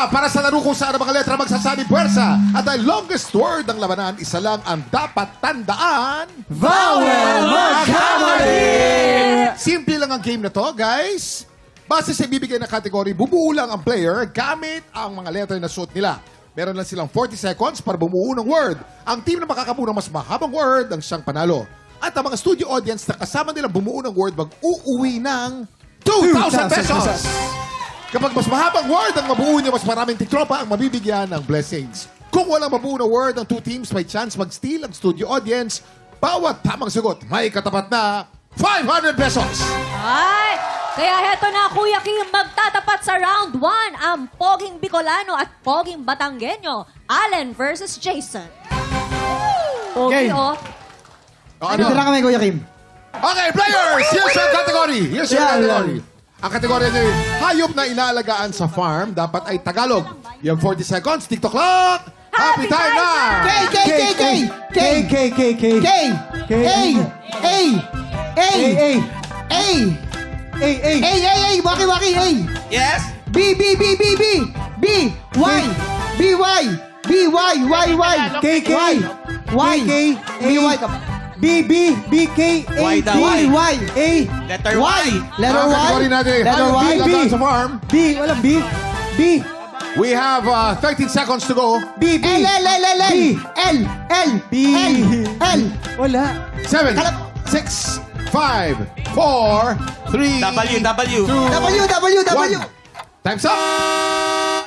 para sa laro kung saan ang mga letra magsasabi puwersa. At ang longest word ng labanan, isa lang ang dapat tandaan. Vowel Magkamali! Simple lang ang game na to, guys. Base sa ibibigay na kategory, bubuo lang ang player gamit ang mga letter na suot nila. Meron lang silang 40 seconds para bumuo ng word. Ang team na makakabuo ng mas mahabang word ang siyang panalo. At ang mga studio audience na kasama nilang bumuo ng word mag-uuwi ng 2,000 pesos! Kapag mas mahabang word ang mabuo niya, mas maraming tiktropa ang mabibigyan ng blessings. Kung walang mabuo na word ang two teams, may chance mag-steal ang studio audience. Bawat tamang sagot, may katapat na 500 pesos! Ay! Kaya heto na, Kuya Kim, magtatapat sa round 1 ang Poging Bicolano at Poging Batanggenyo, Allen versus Jason. Pogi, Okay. oh. Dito lang kami, Kuya Kim. Okay, players! Here's your category! Here's your category. Ang kategorya niyo, hayop na inaalagaan sa farm, dapat ay Tagalog. You have 40 seconds. TikTok clock! Happy time na! K, K, K, K! K, K, K, K! K! A! A! A! A! A! A! Waki, waki, A! Yes? B, B, B, B, B! B! Y! B, Y! B, Y! Y, Y! K, K! Y! K! B, Y! B, B, B, K, A, Y daw, B, Y. Y, A, Letter Y. Letter Ang Y. kategory natin, Letter hayop na Y. inaalagaan sa farm. B, walang B. B. We have 13 seconds to go. B, B. L, L, L, L, L. L, L, B. L, L. Wala. 7, 6, 5, 4, 3, W, W. 2, W, W, W. 1. Time's up!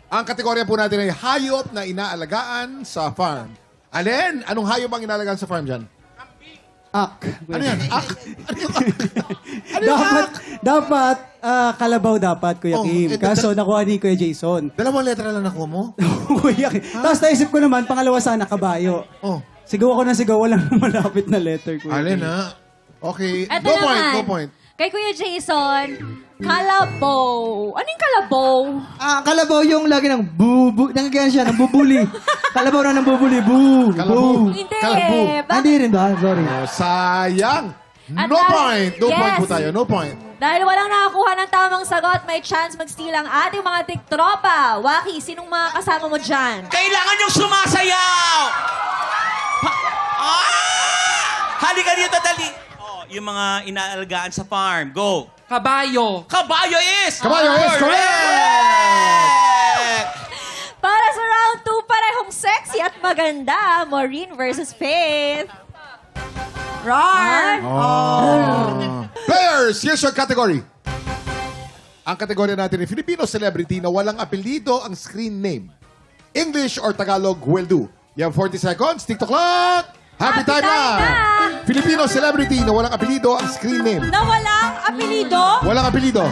Ang kategorya po natin ay hayop na inaalagaan sa farm. Alin? Anong hayop ang inaalagaan sa farm dyan? Ak. Ano yan? Ak? Ano yung ak? Ano yung ak? Dapat, kalabaw dapat, Kuya Oh, Kim. Kaso nakuha ni Kuya Jason. Dalawang letra lang nakuha mo? Kuya Kim. Tapos naisip ko naman, pangalawa sana, kabayo. Oh. Sigaw ako ng sigaw, walang malapit na letter, Kuya Alin Kim. ha? Okay. Eto No naman. point, no point. Kay Kuya Jason, kalabaw. Ano yung kalabaw? Kalabaw yung lagi ng bu, nangyayari siya, ng bubuli. Kalabaw na ng bubuli, bu. Kalabu. Hindi Kalabu. eh. Hindi rin ba? Sorry. Oh, sayang. At No dahil- point. No Yes. point po tayo. No point. Dahil walang nakakuha ng tamang sagot, may chance mag-steal ang ating mga tiktropa. Waki, sinong mga kasama mo dyan? Kailangan yung sumasayaw! Halika dito, dali. Oh, yung mga inaalagaan sa farm. Go. Kabayo. Kabayo is! Kabayo is correct! Para sa round 2, parehong sexy at maganda. Maureen versus Faith. Roar! Players, here's your category. Ang kategorya natin ay Filipino celebrity na walang apelido ang screen name. English or Tagalog will do. You have 40 seconds. TikTok clock! Happy time na! Filipino celebrity na walang apelido ang screen name. Na walang apelido? Walang apelido.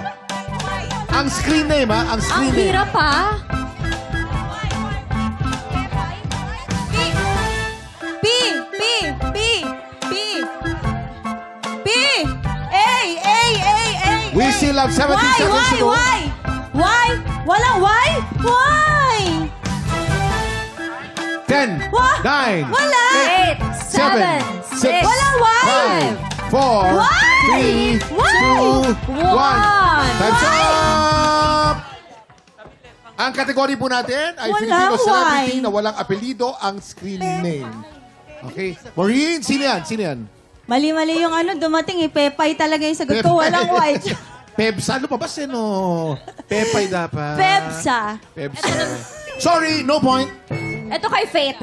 Ang screen name, ha? Ang Ang screen name. hirap pa. P, P, P, P, P, A, A, A, A, We still have 17 seconds to go. Y? Walang Y? Y? 10, Wa- 9, Wala! 8, 7, 6, walang Y! 5, 4, 3, 2, 1. Time's up! Ang kategory po natin ay Walang Filipino celebrity Y. na walang apelido ang screen name. Okay. Maureen, sino yan? Sino yan? Mali-mali yung ano, dumating eh. Pepay talaga yung sagot ko. Walang white. Pebsa. Ano pa ba sino? Pepay dapat. Pepsa. Pebsa. Sorry, no point. Ito kay Faith.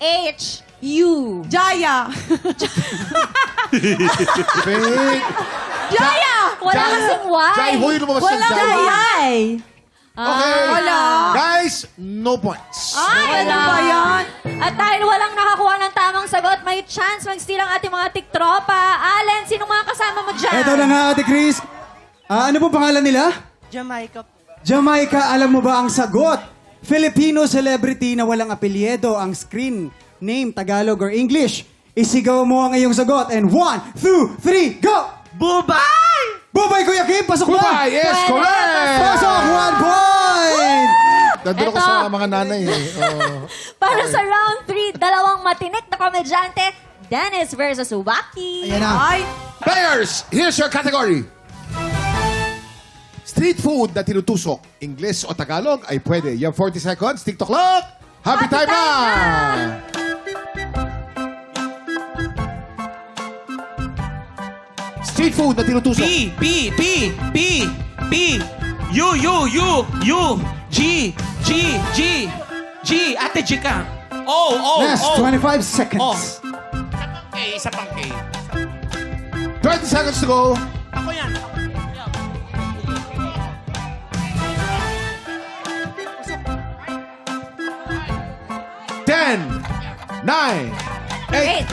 J-A-I-H-U. Jaya. Faith. Jaya! Wala kasing Y. Jai, huy, lumabas yung Walang Jai. Jai. Okay. Wala. Guys, no points. Ay, Ano ba yan? At dahil walang nakakuha ng tamang sagot, may chance mag-steal ang ating mga tiktropa. Allen, sino mga kasama mo dyan? Eto na nga, Ate Chris. Ano po pangalan nila? Jamaica. Jamaica, alam mo ba ang sagot? Filipino celebrity na walang apelyido ang screen name, Tagalog or English. Isigaw mo ang iyong sagot. And 1, 2, 3, go! Bubay! Bubay, Kuya Kim! Pasok ba? Bubay, yes, correct! Pasok! 1 point! Nandun ako Eto. sa mga nanay eh. Oh. Para sa round 3, dalawang matinik na komedyante, Dennis versus Waki. Ayan na. Ay, Players, here's your category. Street food na tinutusok, English o Tagalog ay pwede. You have 40 seconds. TikTok clock. Happy time na! Street food na tinutusok. P. U. G. Ate G ka. Last 25 seconds. Isa pang K. 20 seconds to go. Ako yan. 10, 9, 8,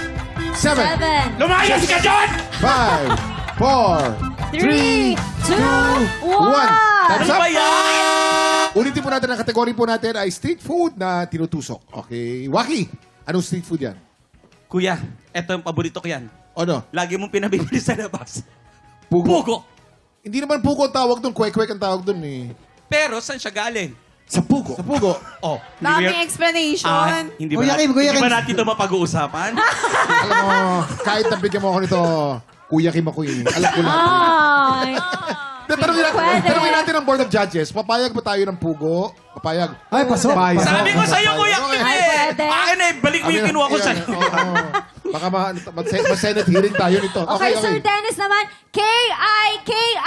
7, 7, Lumayas ka dyan! 5, 4, 3, 2, 1. That's Ano up. ba yan? Ulitin po natin ang kategory po natin ay street food na tinutusok. Okay. Waki, anong street food yan? Kuya, eto yung paborito ko yan. Ano? Lagi mong pinabibili sa labas. Pugo. Pugo. Hindi naman pugo ang tawag doon. Kwek-kwek ang tawag doon eh. Pero saan siya galing? Sa pugo. Sa pugo. Oh, Daming explanation. hindi Kuya ba, Kim, Kuya hindi ba Kim. natin ito mapag-uusapan? Alam mo, kahit nabigyan mo ako nito, Kuya Kim ako eh. Alam ko lang. Ay. Tanungin natin ang Board of Judges. Papayag ba tayo ng pugo? Papayag. Ay, pasok. Papayag. Sabi ko sa'yo, Kuya Okay. Kim Ay, eh. pwede. Akin eh, balik mo yung kinuha ko sa'yo. Oo. Baka ma-senate hearing tayo nito. Okay, Sir Dennis naman, Kikiam.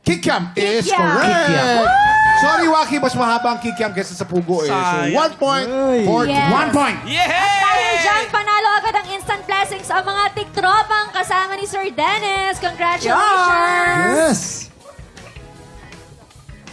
Kikiam is Kikiam. correct. Kikiam. Sorry, Waki, mas mahaba ang kikiam kesa sa pugo eh. So, Sayang. 1 point for Yes. 1 point. Dahil dyan, Yeah! panalo agad ang instant blessings ang mga tiktropang kasama ni Sir Dennis. Congratulations! Yes.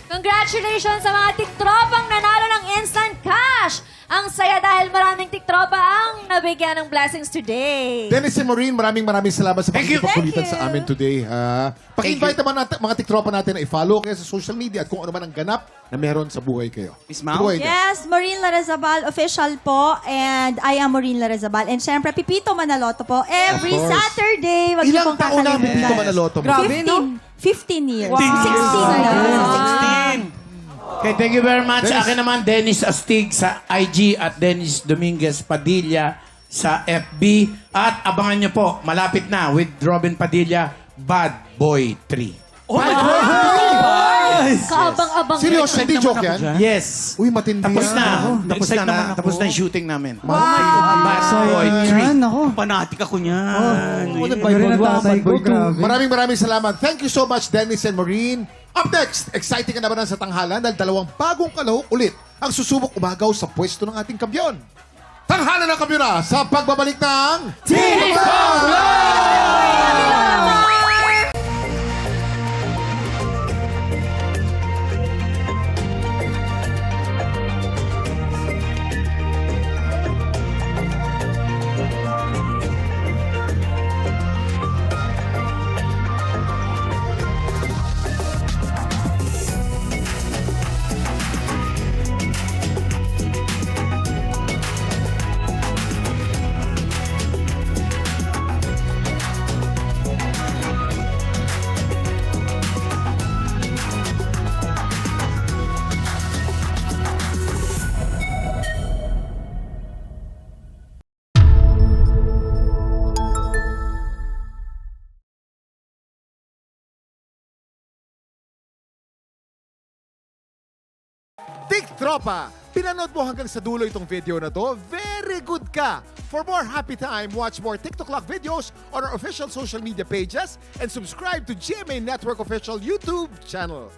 Congratulations sa mga tiktropang nanalo ng instant cash! Ang saya dahil maraming tiktropa ang nabigyan ng blessings today. Dennis and Maureen, maraming salamat sa Thank you. pakikipagkulitan Thank you. sa amin today. Ha? Paki-invite naman natin, mga tiktropa natin na i-follow kayo sa social media at kung ano man ang ganap na meron sa buhay kayo. Miss Mau? Go ahead. Yes, Maureen Larazabal official po. And I am Maureen Larazabal. And syempre, Pipito Manaloto po. Every Of course. Saturday. Wag niyo Ilang pong taon na kakalimutan. Pipito Manaloto mo? Grabe, 15 years. 16 na. 16. Okay, thank you very much. Dennis. Sa akin naman, Dennis Astig sa IG at Dennis Dominguez Padilla sa FB. At abangan nyo po, malapit na with Robin Padilla, Bad Boy 3. Oh my God! Kaabang-abang. Seryoso, hindi joke yan? Yes. Uy, matindi Tapos yan. na. Na-excite naman ako. Tapos na yung shooting namin. Wow. Bad Boy 3. Yan, ako. Panatik ako niyan. Ano Yeah. ba Yun rin yun? ang tatay ko. Grabe. Maraming salamat. Thank you so much, Dennis and Maureen. Up next, exciting ka na ba na sa tanghalan dahil dalawang bagong kalahok ulit ang susubok umagaw sa pwesto ng ating kampiyon. Tanghalan ng kampiyon na sa pagbabalik ng Team Tiktropa, pinanood mo hanggang sa dulo itong video na to? Very good ka! For more happy time, watch more TikTok Clock videos on our official social media pages and subscribe to GMA Network official YouTube channel.